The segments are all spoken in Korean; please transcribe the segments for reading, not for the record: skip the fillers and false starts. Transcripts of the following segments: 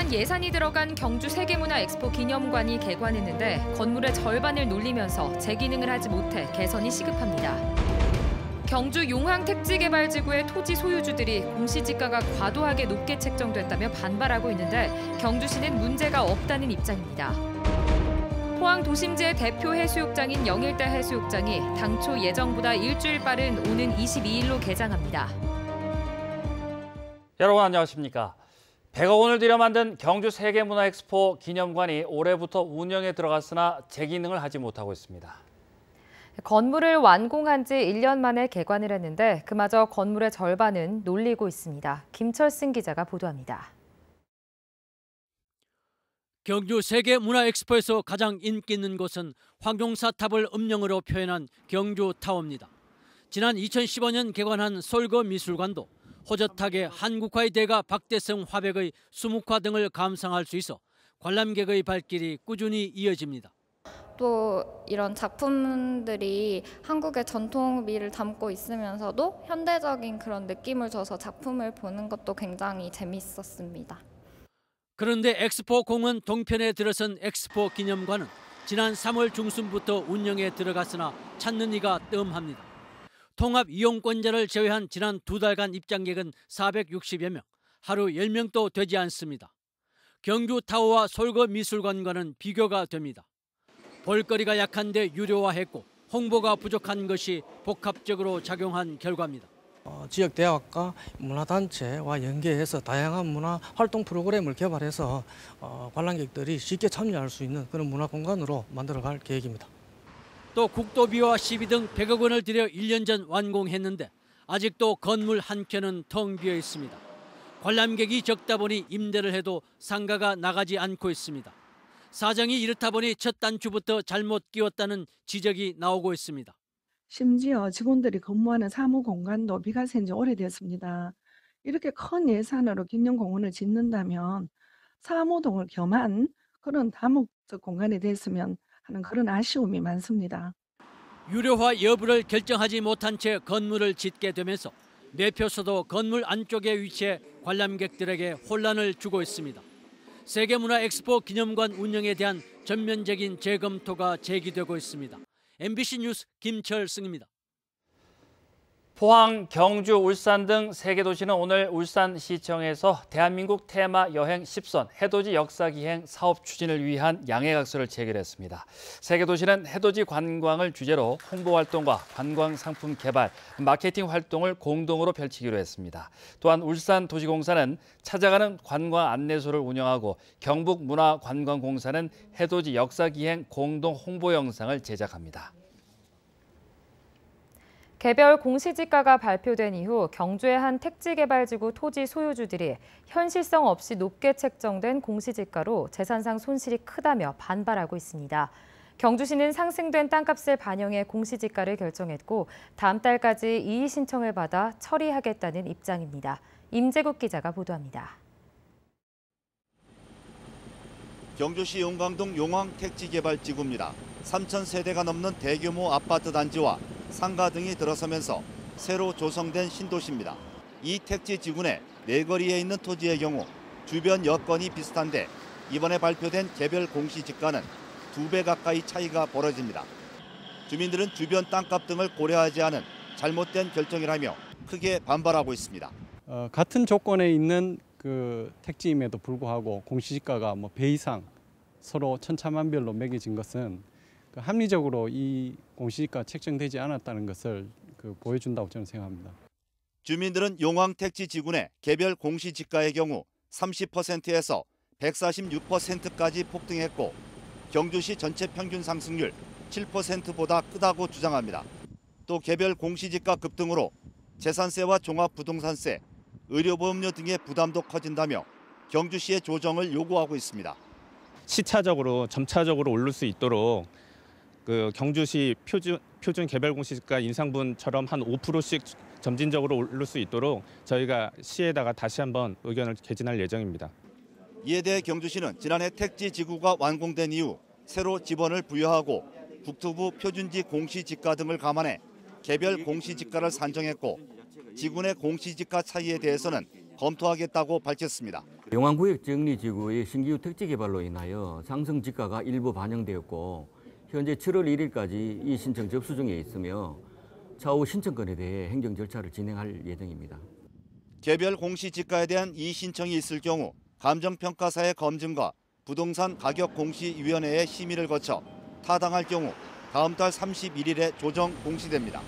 경주시는 예산이 들어간 경주 세계문화엑스포 기념관이 개관했는데 건물의 절반을 놀리면서 재기능을 하지 못해 개선이 시급합니다. 경주 용항택지개발지구의 토지 소유주들이 공시지가가 과도하게 높게 책정됐다며 반발하고 있는데 경주시는 문제가 없다는 입장입니다. 포항 도심지의 대표 해수욕장인 영일대 해수욕장이 당초 예정보다 일주일 빠른 오는 22일로 개장합니다. 여러분 안녕하십니까? 100억 원을 들여 만든 경주 세계문화엑스포 기념관이 올해부터 운영에 들어갔으나 재기능을 하지 못하고 있습니다. 건물을 완공한 지 1년 만에 개관을 했는데 그마저 건물의 절반은 놀리고 있습니다. 김철승 기자가 보도합니다. 경주 세계문화엑스포에서 가장 인기 있는 곳은 황룡사탑을 음영으로 표현한 경주타워입니다. 지난 2015년 개관한 솔거미술관도 호젓하게 한국화의 대가 박대성 화백의 수묵화 등을 감상할 수 있어 관람객의 발길이 꾸준히 이어집니다. 또 이런 작품들이 한국의 전통미를 담고 있으면서도 현대적인 그런 느낌을 줘서 작품을 보는 것도 굉장히 재밌었습니다. 그런데 엑스포공원 동편에 들어선 엑스포 기념관은 지난 3월 중순부터 운영에 들어갔으나 찾는 이가 뜸합니다. 통합 이용권자를 제외한 지난 2달간 입장객은 460여 명, 하루 10명도 되지 않습니다. 경주타워와 솔거미술관과는 비교가 됩니다. 볼거리가 약한데 유료화했고 홍보가 부족한 것이 복합적으로 작용한 결과입니다. 지역 대학과 문화단체와 연계해서 다양한 문화 활동 프로그램을 개발해서 관람객들이 쉽게 참여할 수 있는 그런 문화공간으로 만들어갈 계획입니다. 또 국도비와 시비 등 100억 원을 들여 1년 전 완공했는데 아직도 건물 한 켠은 텅 비어 있습니다. 관람객이 적다 보니 임대를 해도 상가가 나가지 않고 있습니다. 사정이 이렇다 보니 첫 단추부터 잘못 끼웠다는 지적이 나오고 있습니다. 심지어 직원들이 근무하는 사무 공간도 비가 샌 지 오래됐습니다. 이렇게 큰 예산으로 기념공원을 짓는다면 사무동을 겸한 그런 다목적 공간이 됐으면 하는 그런 아쉬움이 많습니다. 유료화 여부를 결정하지 못한 채 건물을 짓게 되면서 매표소도 건물 안쪽에 위치해 관람객들에게 혼란을 주고 있습니다. 세계문화엑스포 기념관 운영에 대한 전면적인 재검토가 제기되고 있습니다. MBC 뉴스 김철승입니다. 포항, 경주, 울산 등 3개 도시는 오늘 울산시청에서 대한민국 테마 여행 10선 해돋이 역사기행 사업 추진을 위한 양해각서를 체결했습니다. 3개 도시는 해돋이 관광을 주제로 홍보활동과 관광상품 개발, 마케팅 활동을 공동으로 펼치기로 했습니다. 또한 울산도시공사는 찾아가는 관광 안내소를 운영하고 경북문화관광공사는 해돋이 역사기행 공동 홍보 영상을 제작합니다. 개별 공시지가가 발표된 이후 경주의 한 택지개발지구 토지 소유주들이 현실성 없이 높게 책정된 공시지가로 재산상 손실이 크다며 반발하고 있습니다. 경주시는 상승된 땅값을 반영해 공시지가를 결정했고 다음 달까지 이의 신청을 받아 처리하겠다는 입장입니다. 임재국 기자가 보도합니다. 경주시 용강동 용왕택지개발지구입니다. 3,000세대가 넘는 대규모 아파트 단지와 상가 등이 들어서면서 새로 조성된 신도시입니다. 이 택지지구 내 거리에 있는 토지의 경우 주변 여건이 비슷한데 이번에 발표된 개별 공시지가는 2배 가까이 차이가 벌어집니다. 주민들은 주변 땅값 등을 고려하지 않은 잘못된 결정이라며 크게 반발하고 있습니다. 같은 조건에 있는 그 택지임에도 불구하고 공시지가가 배 이상 서로 천차만별로 매겨진 것은 합리적으로 이 공시지가 책정되지 않았다는 것을 보여준다고 저는 생각합니다. 주민들은 용왕택지지구 내 개별 공시지가의 경우 30%에서 146%까지 폭등했고 경주시 전체 평균 상승률 7%보다 크다고 주장합니다. 또 개별 공시지가 급등으로 재산세와 종합부동산세, 의료보험료 등의 부담도 커진다며 경주시의 조정을 요구하고 있습니다. 시차적으로 점차적으로 오를 수 있도록 경주시 표준 개별 공시지가 인상분처럼 한 5%씩 점진적으로 오를 수 있도록 저희가 시에다가 다시 한번 의견을 개진할 예정입니다. 이에 대해 경주시는 지난해 택지지구가 완공된 이후 새로 지번을 부여하고 국토부 표준지 공시지가 등을 감안해 개별 공시지가를 산정했고 지구 내 공시지가 차이에 대해서는 검토하겠다고 밝혔습니다. 용왕구역 정리지구의 신규 택지 개발로 인하여 상승 지가가 일부 반영되었고 현재 7월 1일까지 이 신청 접수 중에 있으며 차후 신청건에 대해 행정 절차를 진행할 예정입니다. 개별 공시지가에 대한 이의신청이 있을 경우 감정평가사의 검증과 부동산 가격공시위원회의 심의를 거쳐 타당할 경우 다음 달 31일에 조정 공시됩니다.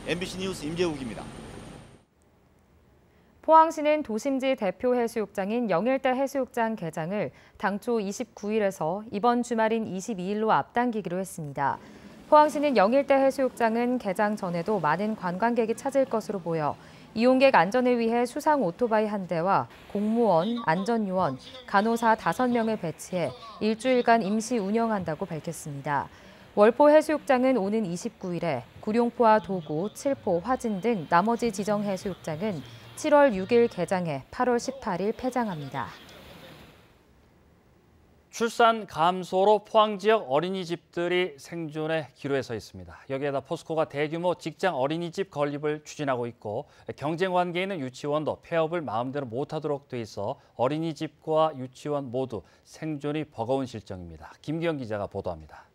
MBC 뉴스 임재욱입니다. 포항시는 도심지 대표 해수욕장인 영일대 해수욕장 개장을 당초 29일에서 이번 주말인 22일로 앞당기기로 했습니다. 포항시는 영일대 해수욕장은 개장 전에도 많은 관광객이 찾을 것으로 보여 이용객 안전을 위해 수상 오토바이 1대와 공무원, 안전요원, 간호사 5명을 배치해 일주일간 임시 운영한다고 밝혔습니다. 월포 해수욕장은 오는 29일에 구룡포와 도구, 칠포, 화진 등 나머지 지정 해수욕장은 7월 6일 개장해 8월 18일 폐장합니다. 출산 감소로 포항 지역 어린이집들이 생존의 기로에 서 있습니다. 여기에다 포스코가 대규모 직장 어린이집 건립을 추진하고 있고 경쟁 관계에 있는 유치원도 폐업을 마음대로 못하도록 돼 있어 어린이집과 유치원 모두 생존이 버거운 실정입니다. 김기영 기자가 보도합니다.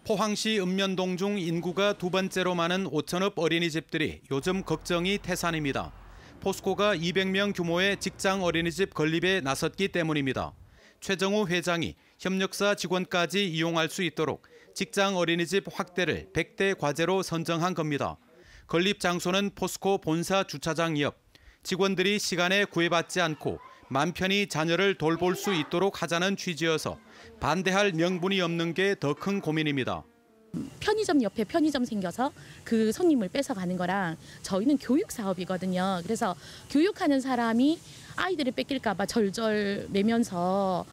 포항시 읍면동 중 인구가 2번째로 많은 5천업 어린이집들이 요즘 걱정이 태산입니다. 포스코가 200명 규모의 직장 어린이집 건립에 나섰기 때문입니다. 최정우 회장이 협력사 직원까지 이용할 수 있도록 직장 어린이집 확대를 100대 과제로 선정한 겁니다. 건립 장소는 포스코 본사 주차장 옆. 직원들이 시간에 구애받지 않고 맘 편히 자녀를 돌볼 수 있도록 하자는 취지여서 반대할 명분이 없는 게 더 큰 고민입니다. 편의점 옆에 편의점 생겨서 그 손님을 뺏어가는 거랑 저희는 교육 사업이거든요. 그래서 교육하는 사람이 아이들을 뺏길까 봐 절절 매면서.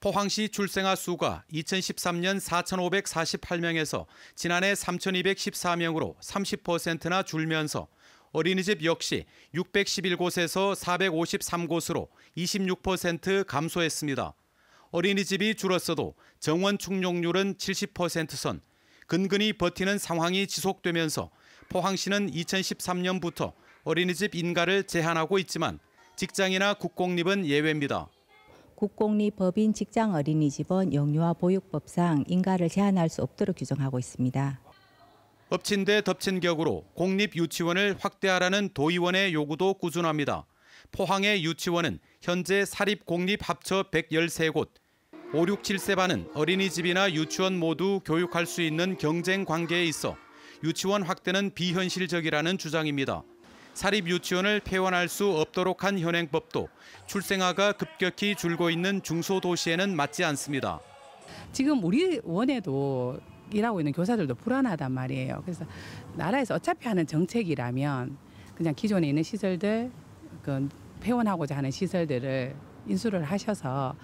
포항시 출생아 수가 2013년 4,548명에서 지난해 3,214명으로 30%나 줄면서 어린이집 역시 611곳에서 453곳으로 26% 감소했습니다. 어린이집이 줄었어도 정원 충족률은 70% 선, 근근히 버티는 상황이 지속되면서 포항시는 2013년부터 어린이집 인가를 제한하고 있지만 직장이나 국공립은 예외입니다. 국공립 법인 직장 어린이집은 영유아 보육법상 인가를 제한할 수 없도록 규정하고 있습니다. 엎친 데 덮친 격으로 공립 유치원을 확대하라는 도의원의 요구도 꾸준합니다. 포항의 유치원은 현재 사립 공립 합쳐 113곳, 5, 6, 7세 반은 어린이집이나 유치원 모두 교육할 수 있는 경쟁 관계에 있어 유치원 확대는 비현실적이라는 주장입니다. 사립 유치원을 폐원할 수 없도록 한 현행법도 출생아가 급격히 줄고 있는 중소도시에는 맞지 않습니다. 지금 우리 원에도 일하고 있는 교사들도 불안하단 말이에요. 그래서 나라에서 어차피 하는 정책이라면 그냥 기존에 있는 시설들, 폐원하고자 하는 시설들을 인수를 하셔서.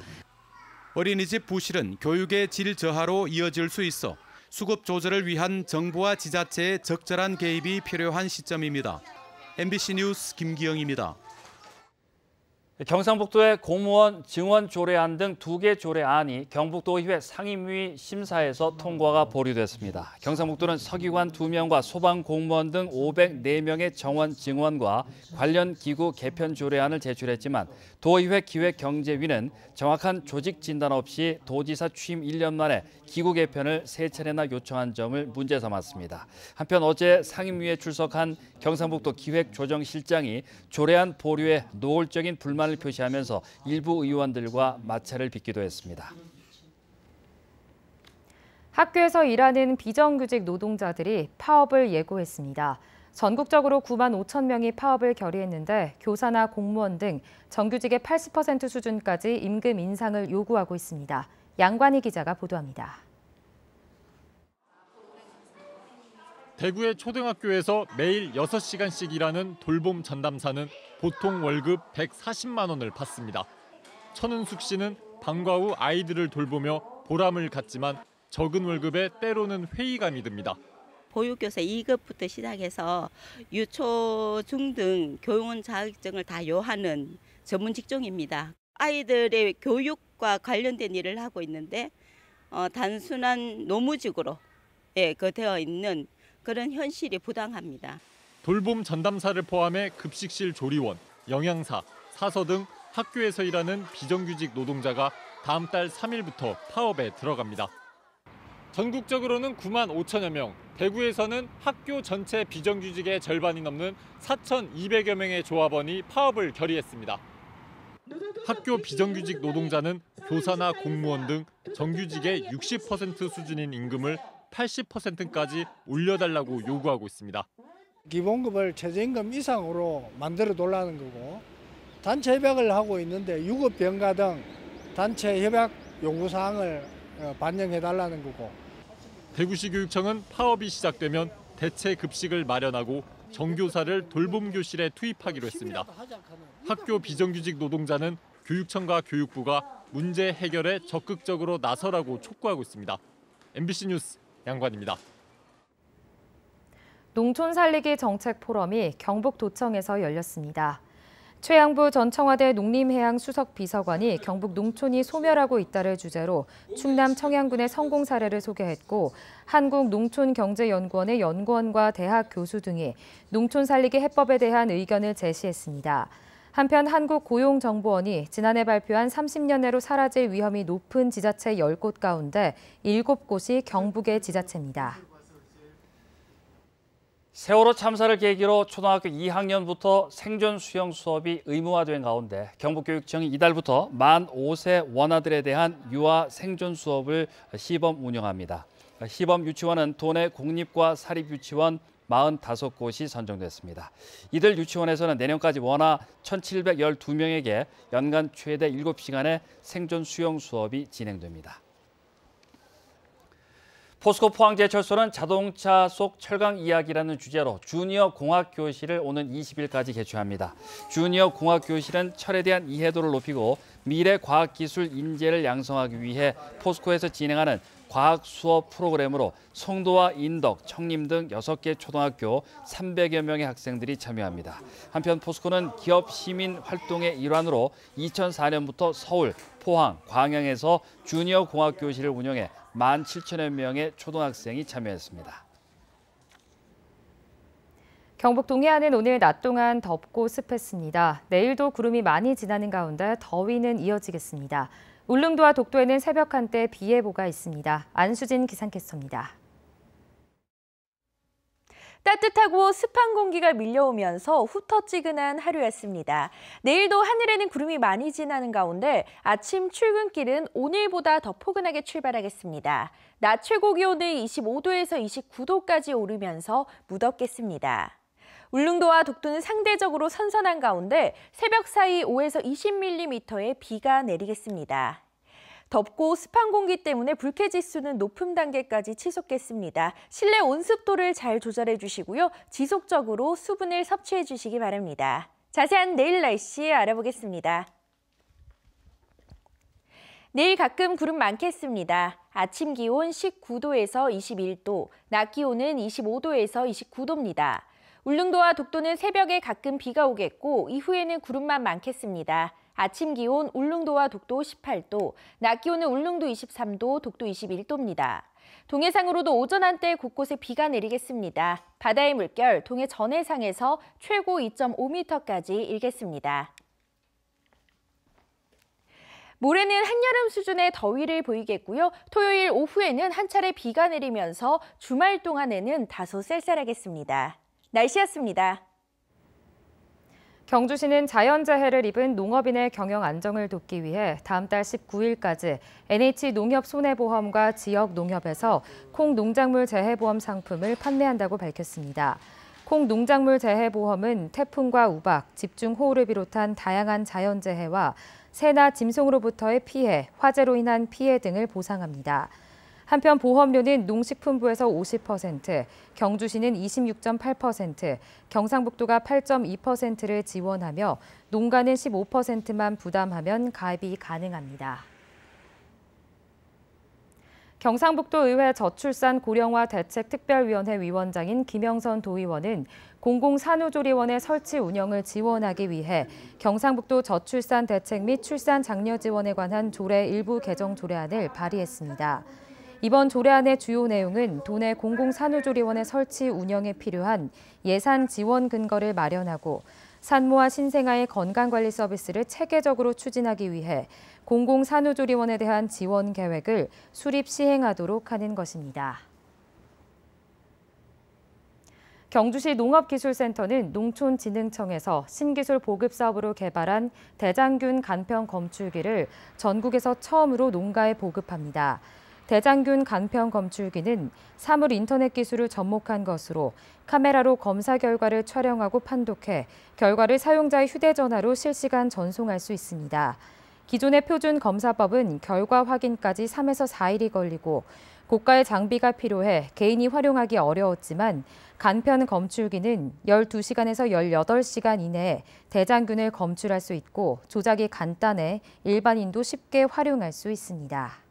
어린이집 부실은 교육의 질 저하로 이어질 수 있어 수급 조절을 위한 정부와 지자체의 적절한 개입이 필요한 시점입니다. MBC 뉴스 김기영입니다. 경상북도의 공무원 증원 조례안 등 2개 조례안이 경북도의회 상임위 심사에서 통과가 보류됐습니다. 경상북도는 서기관 2명과 소방공무원 등 504명의 정원 증원과 관련 기구 개편 조례안을 제출했지만 도의회 기획경제위는 정확한 조직 진단 없이 도지사 취임 1년 만에 기구 개편을 3차례나 요청한 점을 문제 삼았습니다. 한편 어제 상임위에 출석한 경상북도 기획조정실장이 조례안 보류에 노골적인 불만을 표시하면서 일부 의원들과 마찰을 빚기도 했습니다. 학교에서 일하는 비정규직 노동자들이 파업을 예고했습니다. 전국적으로 9만 5천 명이 파업을 결의했는데 교사나 공무원 등 정규직의 80% 수준까지 임금 인상을 요구하고 있습니다. 양관희 기자가 보도합니다. 대구의 초등학교에서 매일 6시간씩 일하는 돌봄 전담사는 보통 월급 140만 원을 받습니다. 천은숙 씨는 방과 후 아이들을 돌보며 보람을 갖지만 적은 월급에 때로는 회의감이 듭니다. 보육교사 2급부터 시작해서 유초, 중 등 교원 자격증을 다 요하는 전문 직종입니다. 아이들의 교육과 관련된 일을 하고 있는데 단순한 노무직으로 되어 있는 그런 현실이 부당합니다. 돌봄 전담사를 포함해 급식실 조리원, 영양사, 사서 등 학교에서 일하는 비정규직 노동자가 다음 달 3일부터 파업에 들어갑니다. 전국적으로는 9만 5천여 명, 대구에서는 학교 전체 비정규직의 절반이 넘는 4,200여 명의 조합원이 파업을 결의했습니다. 학교 비정규직 노동자는 교사나 공무원 등 정규직의 60% 수준인 임금을 80%까지 올려달라고 요구하고 있습니다. 기본급을 최저임금 이상으로 만들어 달라는 거고, 단체 협약을 하고 있는데 유급 병가 등 단체 협약 요구사항을 반영해달라는 거고. 대구시 교육청은 파업이 시작되면 대체 급식을 마련하고 정교사를 돌봄 교실에 투입하기로 했습니다. 학교 비정규직 노동자는 교육청과 교육부가 문제 해결에 적극적으로 나서라고 촉구하고 있습니다. MBC 뉴스 양관입니다. 농촌 살리기 정책 포럼이 경북도청에서 열렸습니다. 최양부 전 청와대 농림해양 수석 비서관이 경북 농촌이 소멸하고 있다를 주제로 충남 청양군의 성공 사례를 소개했고, 한국농촌경제연구원의 연구원과 대학 교수 등이 농촌 살리기 해법에 대한 의견을 제시했습니다. 한편 한국고용정보원이 지난해 발표한 30년 내로 사라질 위험이 높은 지자체 10곳 가운데 7곳이 경북의 지자체입니다. 세월호 참사를 계기로 초등학교 2학년부터 생존 수영 수업이 의무화된 가운데 경북교육청이 이달부터 만 5세 원아들에 대한 유아 생존 수업을 시범 운영합니다. 시범 유치원은 도내 공립과 사립유치원 45곳이 선정됐습니다. 이들 유치원에서는 내년까지 원아 1,712명에게 연간 최대 7시간의 생존 수영 수업이 진행됩니다. 포스코 포항제철소는 자동차 속 철강 이야기라는 주제로 주니어 공학교실을 오는 20일까지 개최합니다. 주니어 공학교실은 철에 대한 이해도를 높이고 미래 과학기술 인재를 양성하기 위해 포스코에서 진행하는 과학 수업 프로그램으로 송도와 인덕, 청림 등 6개 초등학교 300여 명의 학생들이 참여합니다. 한편 포스코는 기업 시민 활동의 일환으로 2004년부터 서울, 포항, 광양에서 주니어 공학교실을 운영해 17,000여 명의 초등학생이 참여했습니다. 경북 동해안은 오늘 낮 동안 덥고 습했습니다. 내일도 구름이 많이 지나는 가운데 더위는 이어지겠습니다. 울릉도와 독도에는 새벽 한때 비 예보가 있습니다. 안수진 기상캐스터입니다. 따뜻하고 습한 공기가 밀려오면서 후텁지근한 하루였습니다. 내일도 하늘에는 구름이 많이 지나는 가운데 아침 출근길은 오늘보다 더 포근하게 출발하겠습니다. 낮 최고 기온은 25도에서 29도까지 오르면서 무덥겠습니다. 울릉도와 독도는 상대적으로 선선한 가운데 새벽 사이 5에서 20mm의 비가 내리겠습니다. 덥고 습한 공기 때문에 불쾌지수는 높음 단계까지 치솟겠습니다. 실내 온습도를 잘 조절해 주시고요. 지속적으로 수분을 섭취해 주시기 바랍니다. 자세한 내일 날씨 알아보겠습니다. 내일 가끔 구름 많겠습니다. 아침 기온 19도에서 21도, 낮 기온은 25도에서 29도입니다. 울릉도와 독도는 새벽에 가끔 비가 오겠고 이후에는 구름만 많겠습니다. 아침 기온 울릉도와 독도 18도, 낮 기온은 울릉도 23도, 독도 21도입니다. 동해상으로도 오전 한때 곳곳에 비가 내리겠습니다. 바다의 물결 동해 전해상에서 최고 2.5m까지 일겠습니다. 모레는 한여름 수준의 더위를 보이겠고요. 토요일 오후에는 한 차례 비가 내리면서 주말 동안에는 다소 쌀쌀하겠습니다. 날씨였습니다. 경주시는 자연재해를 입은 농업인의 경영 안정을 돕기 위해 다음 달 19일까지 NH농협손해보험과 지역농협에서 콩농작물 재해보험 상품을 판매한다고 밝혔습니다. 콩농작물 재해보험은 태풍과 우박, 집중호우를 비롯한 다양한 자연재해와 새나 짐승으로부터의 피해, 화재로 인한 피해 등을 보상합니다. 한편 보험료는 농식품부에서 50%, 경주시는 26.8%, 경상북도가 8.2%를 지원하며 농가는 15%만 부담하면 가입이 가능합니다. 경상북도의회 저출산 고령화 대책특별위원회 위원장인 김영선 도의원은 공공산후조리원의 설치 운영을 지원하기 위해 경상북도 저출산 대책 및 출산 장려 지원에 관한 조례 일부 개정 조례안을 발의했습니다. 이번 조례안의 주요 내용은 도내 공공산후조리원의 설치 운영에 필요한 예산 지원 근거를 마련하고 산모와 신생아의 건강관리 서비스를 체계적으로 추진하기 위해 공공산후조리원에 대한 지원 계획을 수립 시행하도록 하는 것입니다. 경주시 농업기술센터는 농촌진흥청에서 신기술 보급 사업으로 개발한 대장균 간편 검출기를 전국에서 처음으로 농가에 보급합니다. 대장균 간편 검출기는 사물 인터넷 기술을 접목한 것으로 카메라로 검사 결과를 촬영하고 판독해 결과를 사용자의 휴대전화로 실시간 전송할 수 있습니다. 기존의 표준 검사법은 결과 확인까지 3에서 4일이 걸리고 고가의 장비가 필요해 개인이 활용하기 어려웠지만 간편 검출기는 12시간에서 18시간 이내에 대장균을 검출할 수 있고 조작이 간단해 일반인도 쉽게 활용할 수 있습니다.